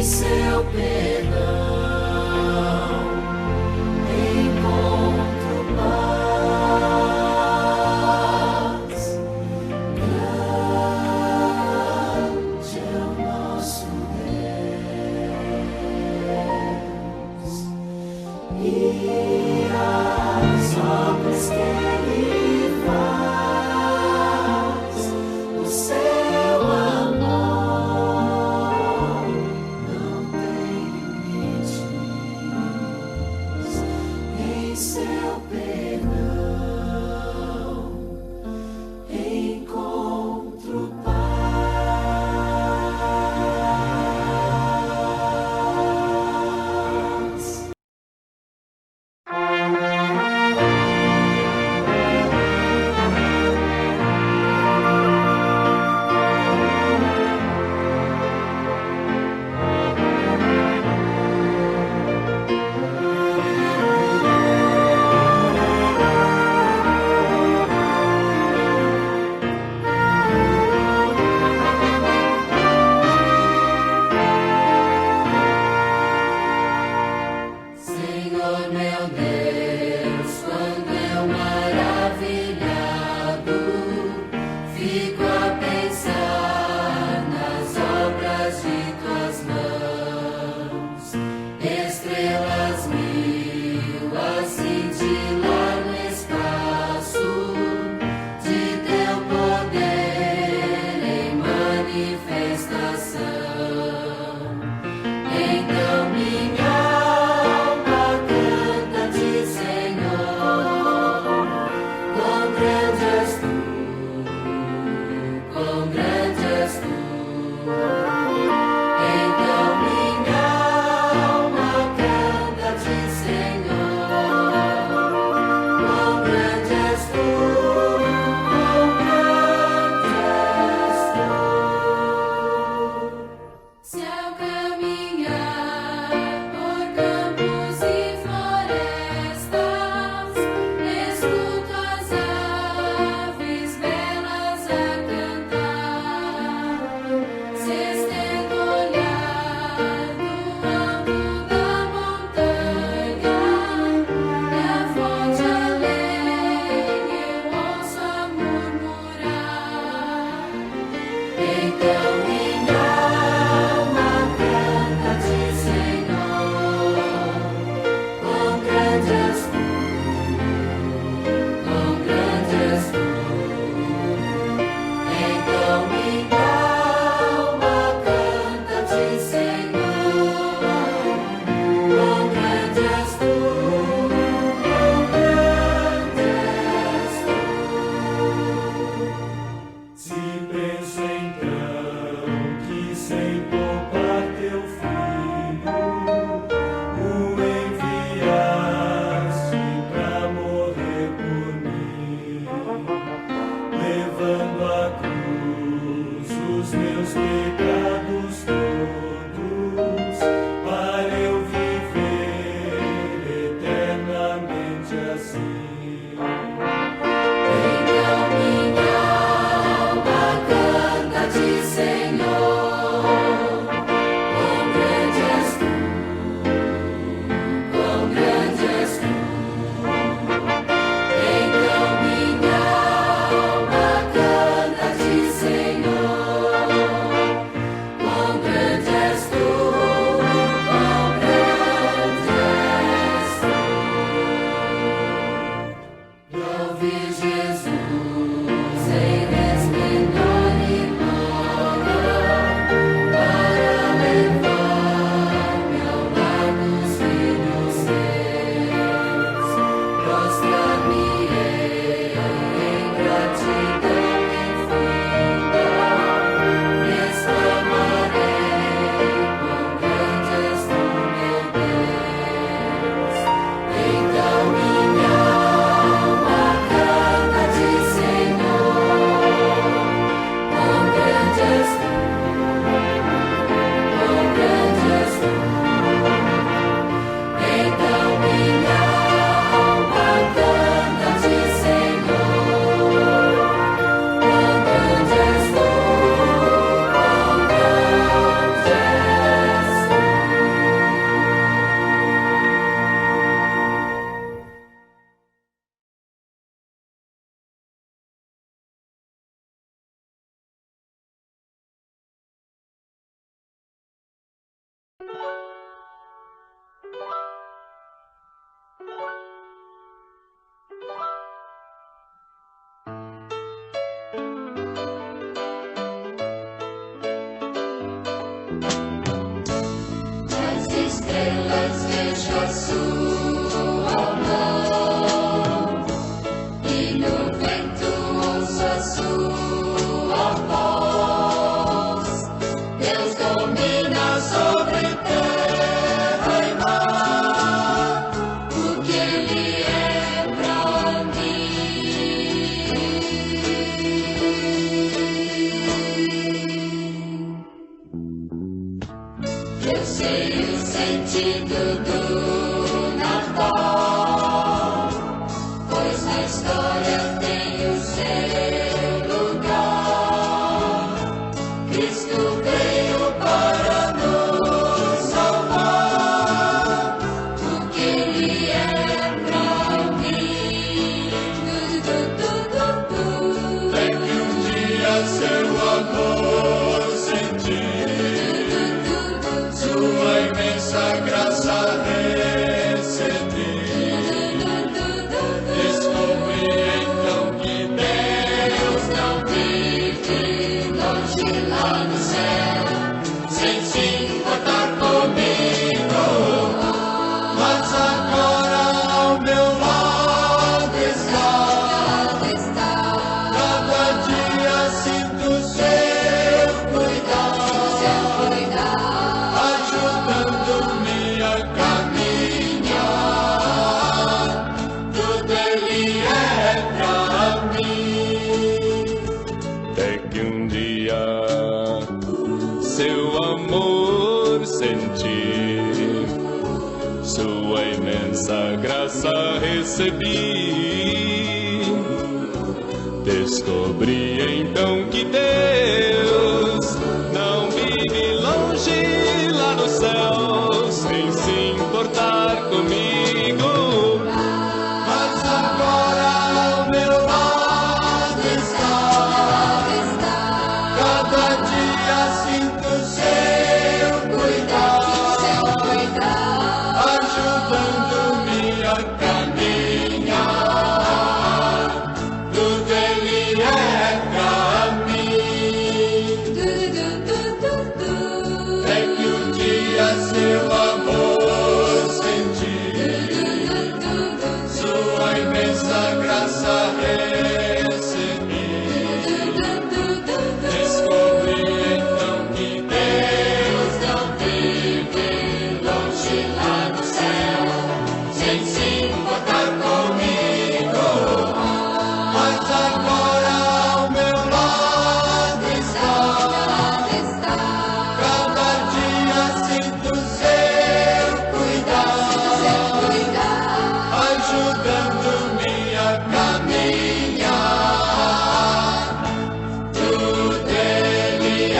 seu perdão encontro paz. Grande é o nosso Deus e as obras que Ele faz, o seu amor não tem limite. estrelas vejo a sua mão, e no vento ouço a sua voz. Deus domina sobre terra e mar, porque Ele é pra mim. Eu sei o sentido do Natal, pois na história tem o seu lugar. Cristo veio para nos salvar, porque Ele é pra mim. Até que um dia seu amor sentir, sua imensa graça recebi. Descobri então que Deus não vive longe lá no céu, sem se importar comigo. Mas agora ao meu lado está. Cada dia sinto seu cuidado, ajudando-me a caminhar. Tudo Ele é pra mim. Até que um dia seu amor senti, sua imensa graça recebi. Descobri então que Deus não vive longe lá no céu, sem se importar comigo. Mas agora ao meu lado está. Cada dia sinto seu cuidado, ajudando-me a caminhar. Tudo Ele é pra mim. É que um dia seu amor senti, sua imensa graça recebi. Descobri então que Deus não vive longe lá no céu, sem se importar comigo. Mas agora ao meu lado está. Cada dia sinto seu cuidado, ajudando-me a caminhar. Tudo Ele é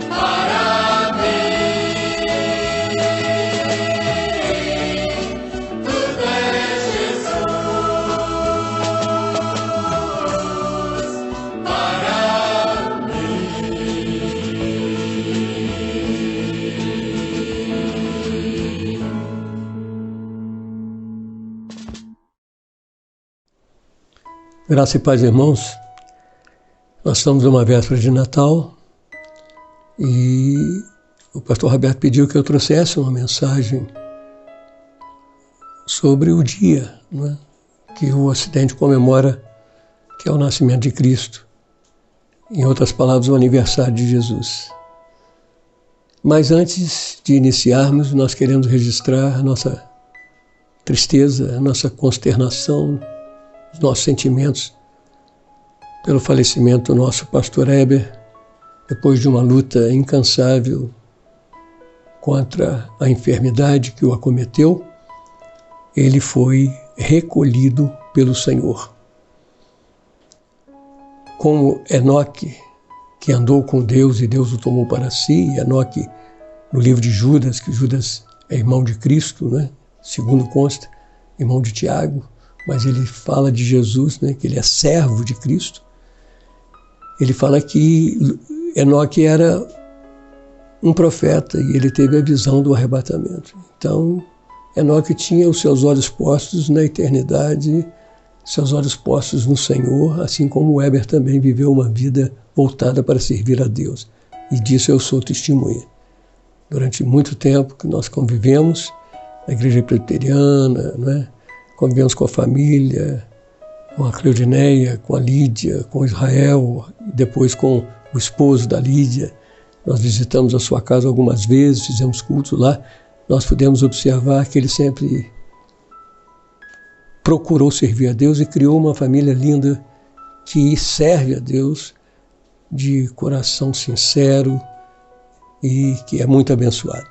para mim. Tudo é Jesus para mim. Graça e paz, irmãos. Nós estamos numa véspera de Natal e o pastor Roberto pediu que eu trouxesse uma mensagem sobre o dia, né, que o Ocidente comemora, que é o nascimento de Cristo. Em outras palavras, o aniversário de Jesus. Mas antes de iniciarmos, nós queremos registrar a nossa tristeza, a nossa consternação, os nossos sentimentos pelo falecimento do nosso pastor Heber, depois de uma luta incansável contra a enfermidade que o acometeu. Ele foi recolhido pelo Senhor. Como Enoque, que andou com Deus e Deus o tomou para si, e Enoque, no livro de Judas, que Judas é irmão de Cristo, né? Segundo consta, irmão de Tiago, mas ele fala de Jesus, né? Que ele é servo de Cristo. Ele fala que Enoque era um profeta e ele teve a visão do arrebatamento. Então, Enoque tinha os seus olhos postos na eternidade, seus olhos postos no Senhor, assim como Heber também viveu uma vida voltada para servir a Deus. E disso eu sou testemunha. Durante muito tempo que nós convivemos na igreja presbiteriana, né? Convivemos com a família, com a Cleudineia, com a Lídia, com o Israel, e depois com o esposo da Lídia. Nós visitamos a sua casa algumas vezes, fizemos culto lá. Nós pudemos observar que ele sempre procurou servir a Deus e criou uma família linda que serve a Deus de coração sincero e que é muito abençoado.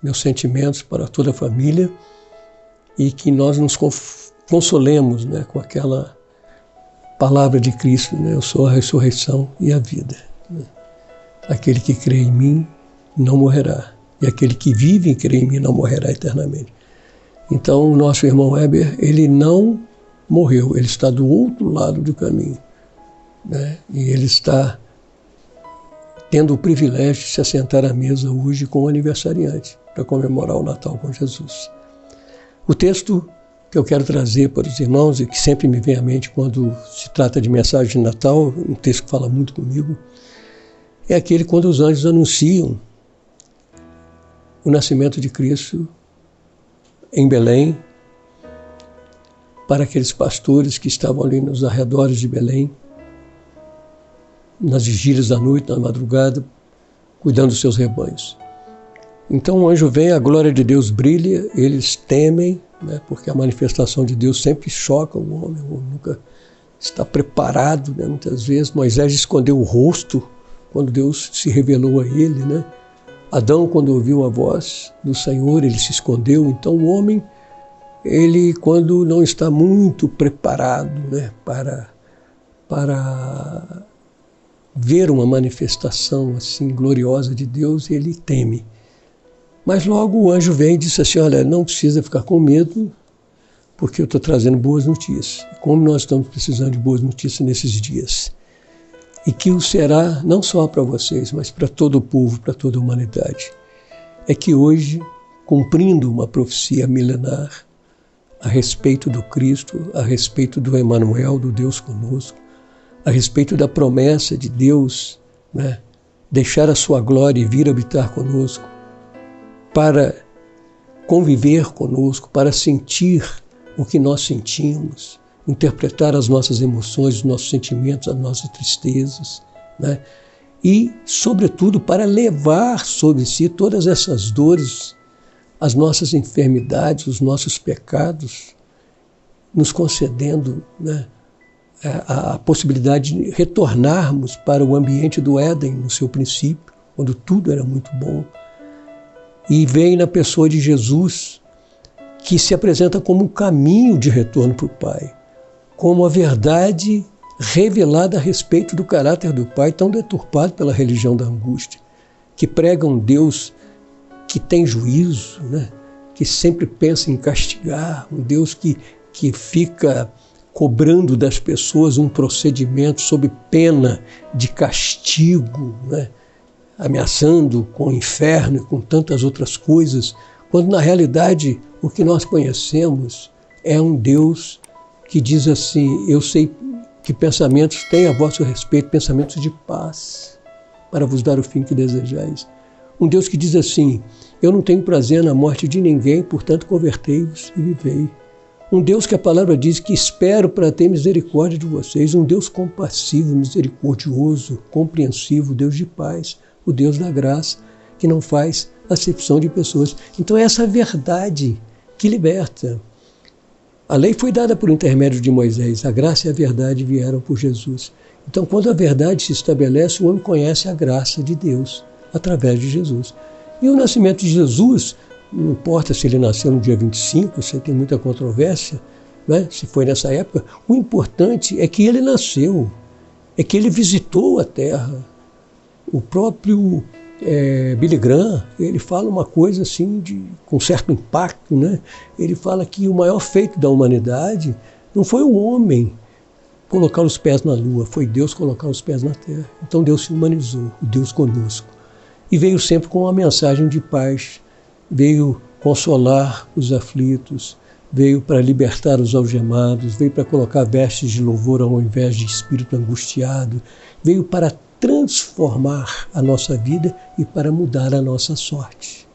Meus sentimentos para toda a família e que nós nos consolemos, né, com aquela palavra de Cristo, né? Eu sou a ressurreição e a vida. Né? Aquele que crê em mim não morrerá, e aquele que vive e crê em mim não morrerá eternamente. Então, o nosso irmão Heber, ele não morreu, ele está do outro lado do caminho, né? E ele está tendo o privilégio de se assentar à mesa hoje com o aniversariante, para comemorar o Natal com Jesus. O texto que eu quero trazer para os irmãos, e que sempre me vem à mente quando se trata de mensagem de Natal, um texto que fala muito comigo, é aquele quando os anjos anunciam o nascimento de Cristo em Belém, para aqueles pastores que estavam ali nos arredores de Belém, nas vigílias da noite, na madrugada, cuidando dos seus rebanhos. Então o anjo vem, a glória de Deus brilha, eles temem, né, porque a manifestação de Deus sempre choca o homem nunca está preparado, né, muitas vezes. Moisés escondeu o rosto quando Deus se revelou a ele, né? Adão, quando ouviu a voz do Senhor, ele se escondeu. Então o homem, ele quando não está muito preparado, né, para ver uma manifestação assim gloriosa de Deus, ele teme. Mas logo o anjo vem e disse assim, olha, não precisa ficar com medo, porque eu estou trazendo boas notícias. Como nós estamos precisando de boas notícias nesses dias. E que o será não só para vocês, mas para todo o povo, para toda a humanidade. É que hoje, cumprindo uma profecia milenar a respeito do Cristo, a respeito do Emanuel, do Deus conosco, a respeito da promessa de Deus, né, deixar a sua glória e vir habitar conosco, para conviver conosco, para sentir o que nós sentimos, interpretar as nossas emoções, os nossos sentimentos, as nossas tristezas, né? E, sobretudo, para levar sobre si todas essas dores, as nossas enfermidades, os nossos pecados, nos concedendo, né, a possibilidade de retornarmos para o ambiente do Éden, no seu princípio, quando tudo era muito bom. E vem na pessoa de Jesus, que se apresenta como um caminho de retorno para o Pai, como a verdade revelada a respeito do caráter do Pai, tão deturpado pela religião da angústia, que prega um Deus que tem juízo, né? Que sempre pensa em castigar, um Deus que fica cobrando das pessoas um procedimento sob pena de castigo, né? Ameaçando com o inferno e com tantas outras coisas, quando na realidade o que nós conhecemos é um Deus que diz assim, eu sei que pensamentos têm a vosso respeito, pensamentos de paz, para vos dar o fim que desejais. Um Deus que diz assim, eu não tenho prazer na morte de ninguém, portanto convertei-vos e vivei. Um Deus que a palavra diz que espero para ter misericórdia de vocês, um Deus compassivo, misericordioso, compreensivo, Deus de paz, o Deus da graça, que não faz acepção de pessoas. Então é essa verdade que liberta. A lei foi dada por intermédio de Moisés, a graça e a verdade vieram por Jesus. Então quando a verdade se estabelece, o homem conhece a graça de Deus através de Jesus. E o nascimento de Jesus, não importa se ele nasceu no dia 25, você tem muita controvérsia, né? Se foi nessa época, o importante é que ele nasceu, é que ele visitou a terra. O próprio Billy Graham, ele fala uma coisa assim com certo impacto, né? Ele fala que o maior feito da humanidade não foi o homem colocar os pés na lua, foi Deus colocar os pés na terra. Então Deus se humanizou, o Deus conosco. E veio sempre com uma mensagem de paz, veio consolar os aflitos, veio para libertar os algemados, veio para colocar vestes de louvor ao invés de espírito angustiado, veio para transformar a nossa vida e para mudar a nossa sorte,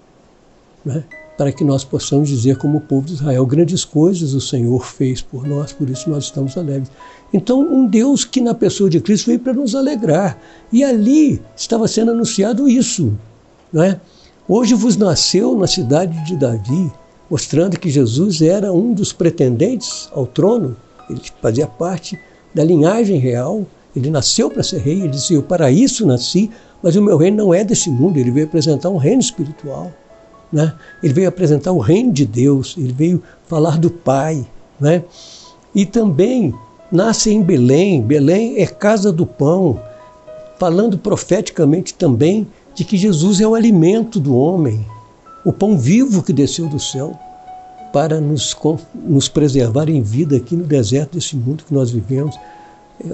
né? Para que nós possamos dizer como o povo de Israel, grandes coisas o Senhor fez por nós, por isso nós estamos alegres. Então, um Deus que na pessoa de Cristo veio para nos alegrar. E ali estava sendo anunciado isso, né? Hoje vos nasceu na cidade de Davi, mostrando que Jesus era um dos pretendentes ao trono. Ele fazia parte da linhagem real, ele nasceu para ser rei, ele disse, eu para isso nasci, mas o meu reino não é desse mundo, ele veio apresentar um reino espiritual, né? Ele veio apresentar o reino de Deus, ele veio falar do Pai, né? E também nasce em Belém, Belém é casa do pão, falando profeticamente também de que Jesus é o alimento do homem, o pão vivo que desceu do céu para nos preservar em vida aqui no deserto desse mundo que nós vivemos,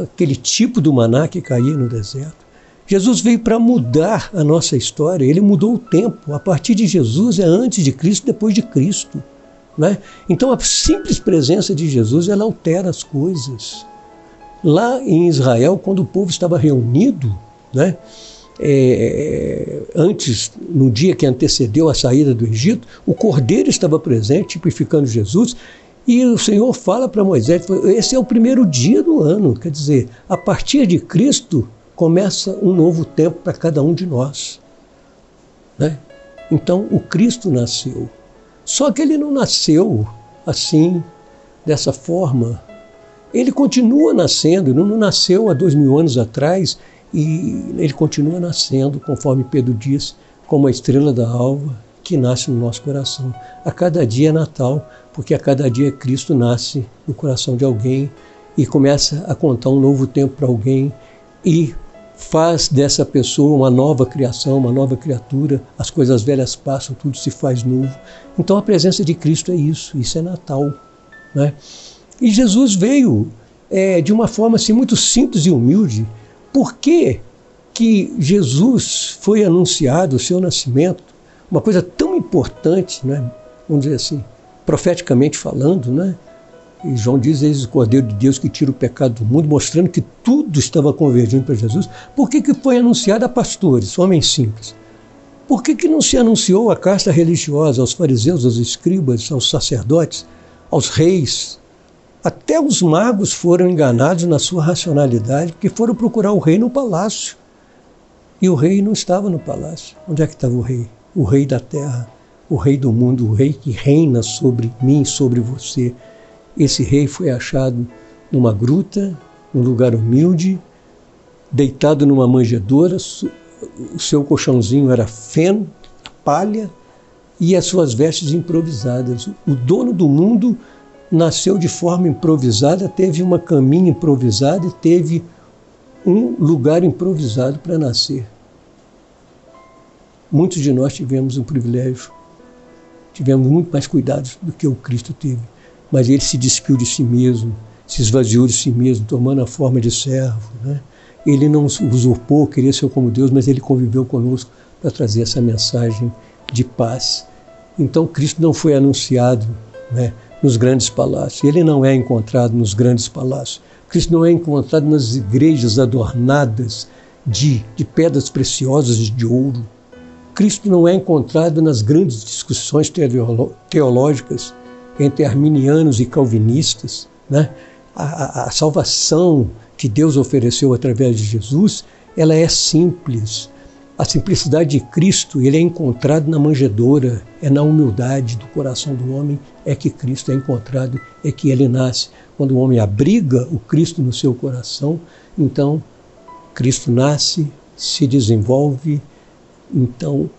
aquele tipo do maná que caía no deserto. Jesus veio para mudar a nossa história, ele mudou o tempo. A partir de Jesus é antes de Cristo, depois de Cristo, né? Então a simples presença de Jesus, ela altera as coisas. Lá em Israel, quando o povo estava reunido, né? Antes, no dia que antecedeu a saída do Egito, o Cordeiro estava presente, tipificando Jesus, e o Senhor fala para Moisés, esse é o primeiro dia do ano, quer dizer, a partir de Cristo começa um novo tempo para cada um de nós, né? Então o Cristo nasceu, só que ele não nasceu assim, dessa forma, ele continua nascendo, não nasceu há 2000 anos atrás, e ele continua nascendo, conforme Pedro diz, como a estrela da alva que nasce no nosso coração. A cada dia é Natal, porque a cada dia Cristo nasce no coração de alguém e começa a contar um novo tempo para alguém e faz dessa pessoa uma nova criação, uma nova criatura, as coisas velhas passam, tudo se faz novo. Então a presença de Cristo é isso é Natal, né? E Jesus veio de uma forma assim, muito simples e humilde. Por que que Jesus foi anunciado, o seu nascimento, uma coisa tão importante, né? Vamos dizer assim, profeticamente falando, né? E João diz, eis o Cordeiro de Deus que tira o pecado do mundo, mostrando que tudo estava convergindo para Jesus. Por que que foi anunciado a pastores, homens simples? Por que que não se anunciou à casta religiosa, aos fariseus, aos escribas, aos sacerdotes, aos reis? Até os magos foram enganados na sua racionalidade, porque foram procurar o rei no palácio. E o rei não estava no palácio. Onde é que estava o rei? O rei da terra, o rei do mundo, o rei que reina sobre mim, sobre você. Esse rei foi achado numa gruta, num lugar humilde, deitado numa manjedoura, o seu colchãozinho era feno, palha, e as suas vestes improvisadas. O dono do mundo nasceu de forma improvisada, teve uma caminha improvisada e teve um lugar improvisado para nascer. Muitos de nós tivemos um privilégio, tivemos muito mais cuidados do que o Cristo teve, mas ele se despiu de si mesmo, se esvaziou de si mesmo, tomando a forma de servo, né? Ele não usurpou, queria ser como Deus, mas ele conviveu conosco para trazer essa mensagem de paz. Então Cristo não foi anunciado, né, nos grandes palácios. Ele não é encontrado nos grandes palácios. Cristo não é encontrado nas igrejas adornadas de pedras preciosas de ouro. Cristo não é encontrado nas grandes discussões teológicas entre arminianos e calvinistas, né? A salvação que Deus ofereceu através de Jesus, ela é simples. A simplicidade de Cristo, ele é encontrado na manjedoura, é na humildade do coração do homem, é que Cristo é encontrado, é que ele nasce. Quando o homem abriga o Cristo no seu coração, então Cristo nasce, se desenvolve, então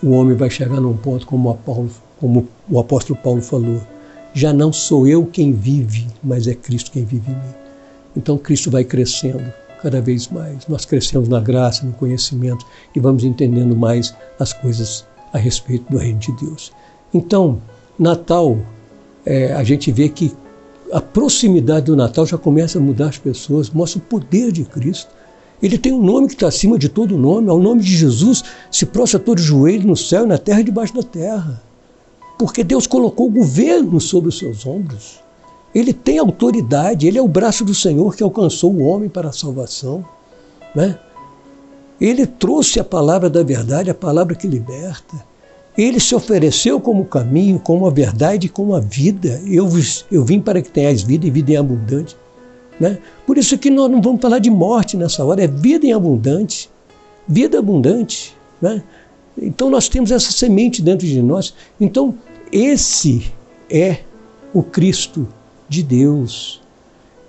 o homem vai chegar num ponto como o apóstolo Paulo falou, já não sou eu quem vive, mas é Cristo quem vive em mim. Então Cristo vai crescendo cada vez mais. Nós crescemos na graça, no conhecimento e vamos entendendo mais as coisas a respeito do reino de Deus. Então, Natal, a gente vê que a proximidade do Natal já começa a mudar as pessoas, mostra o poder de Cristo. Ele tem um nome que está acima de todo nome, ao nome de Jesus se prostra todo joelho no céu, na terra e debaixo da terra. Porque Deus colocou o governo sobre os seus ombros. Ele tem autoridade, ele é o braço do Senhor que alcançou o homem para a salvação, né? Ele trouxe a palavra da verdade, a palavra que liberta. Ele se ofereceu como caminho, como a verdade e como a vida. Eu vim para que tenhais vida e vida em abundante. Né? Por isso que nós não vamos falar de morte nessa hora, é vida em abundante. Vida abundante. Né? Então nós temos essa semente dentro de nós. Então esse é o Cristo de Deus.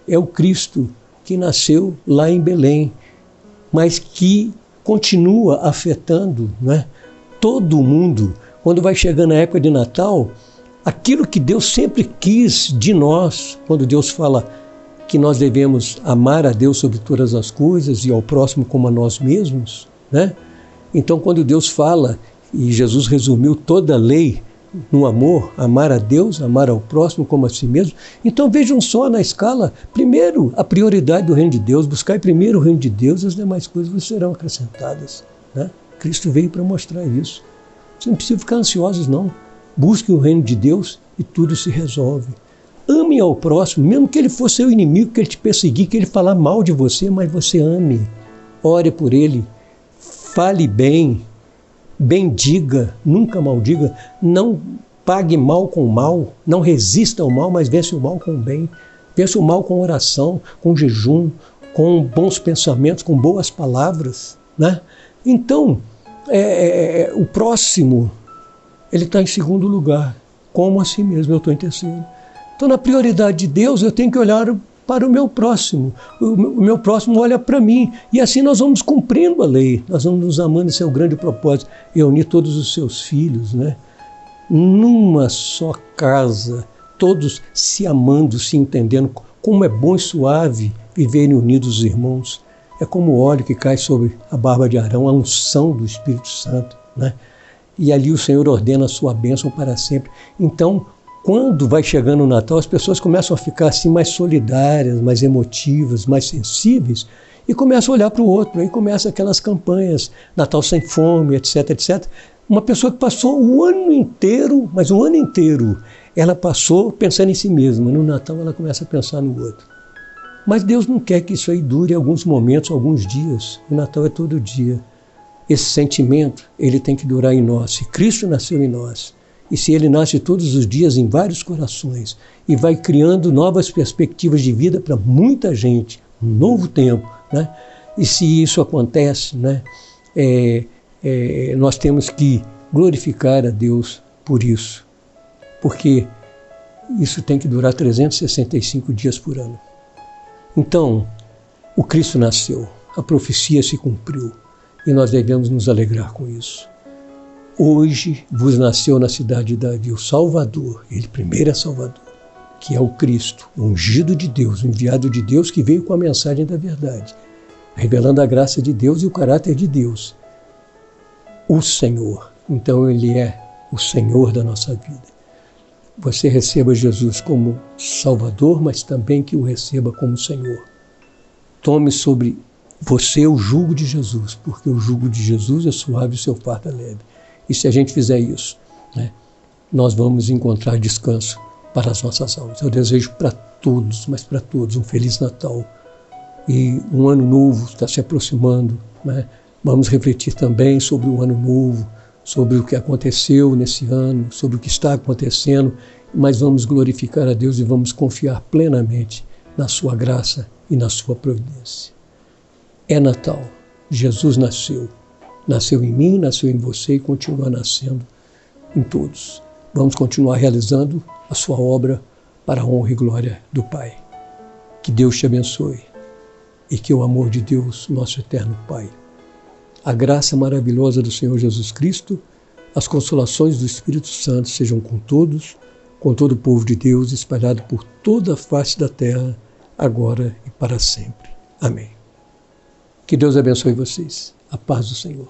É o Cristo que nasceu lá em Belém, mas que continua afetando, né, todo mundo. Quando vai chegando a época de Natal, aquilo que Deus sempre quis de nós, quando Deus fala que nós devemos amar a Deus sobre todas as coisas e ao próximo como a nós mesmos, né? Então, quando Deus fala, e Jesus resumiu toda a lei no amor, amar a Deus, amar ao próximo como a si mesmo. Então vejam só na escala, primeiro a prioridade do reino de Deus, buscar primeiro o reino de Deus, as demais coisas vos serão acrescentadas. Né? Cristo veio para mostrar isso. Você não precisa ficar ansiosos não, busque o reino de Deus e tudo se resolve. Ame ao próximo, mesmo que ele for seu inimigo, que ele te perseguir, que ele falar mal de você, mas você ame, ore por ele, fale bem, bendiga, nunca maldiga, não pague mal com mal, não resista ao mal, mas vence o mal com o bem. Vence o mal com oração, com jejum, com bons pensamentos, com boas palavras. Né? Então, o próximo, ele está em segundo lugar, como a si mesmo, eu estou em terceiro. Então, na prioridade de Deus, eu tenho que olhar para o meu próximo. O meu próximo olha para mim. E assim nós vamos cumprindo a lei. Nós vamos nos amando, esse é o grande propósito. Reunir todos os seus filhos, né? Numa só casa, todos se amando, se entendendo. Como é bom e suave viverem unidos os irmãos. É como o óleo que cai sobre a barba de Arão, a unção do Espírito Santo, né? E ali o Senhor ordena a sua bênção para sempre. Então, quando vai chegando o Natal, as pessoas começam a ficar assim mais solidárias, mais emotivas, mais sensíveis e começam a olhar para o outro. Aí começam aquelas campanhas, Natal sem fome, etc, etc. Uma pessoa que passou o ano inteiro, mas o ano inteiro, ela passou pensando em si mesma. No Natal ela começa a pensar no outro. Mas Deus não quer que isso aí dure alguns momentos, alguns dias. O Natal é todo dia. Esse sentimento, ele tem que durar em nós. Se Cristo nasceu em nós, e se ele nasce todos os dias em vários corações e vai criando novas perspectivas de vida para muita gente, um novo tempo, né? E se isso acontece, né, nós temos que glorificar a Deus por isso, porque isso tem que durar 365 dias por ano. Então, o Cristo nasceu, a profecia se cumpriu e nós devemos nos alegrar com isso. Hoje vos nasceu na cidade de Davi o Salvador, ele primeiro é Salvador, que é o Cristo, o ungido de Deus, o enviado de Deus que veio com a mensagem da verdade, revelando a graça de Deus e o caráter de Deus. O Senhor, então ele é o Senhor da nossa vida. Você receba Jesus como Salvador, mas também que o receba como Senhor. Tome sobre você o jugo de Jesus, porque o jugo de Jesus é suave e o seu fardo é leve. E se a gente fizer isso, né, nós vamos encontrar descanso para as nossas almas. Eu desejo para todos, mas para todos, um Feliz Natal. E um ano novo está se aproximando. Né? Vamos refletir também sobre o ano novo, sobre o que aconteceu nesse ano, sobre o que está acontecendo, mas vamos glorificar a Deus e vamos confiar plenamente na sua graça e na sua providência. É Natal. Jesus nasceu. Nasceu em mim, nasceu em você e continua nascendo em todos. Vamos continuar realizando a sua obra para a honra e glória do Pai. Que Deus te abençoe e que o amor de Deus, nosso eterno Pai, a graça maravilhosa do Senhor Jesus Cristo, as consolações do Espírito Santo sejam com todos, com todo o povo de Deus espalhado por toda a face da terra, agora e para sempre. Amém. Que Deus abençoe vocês. A paz do Senhor.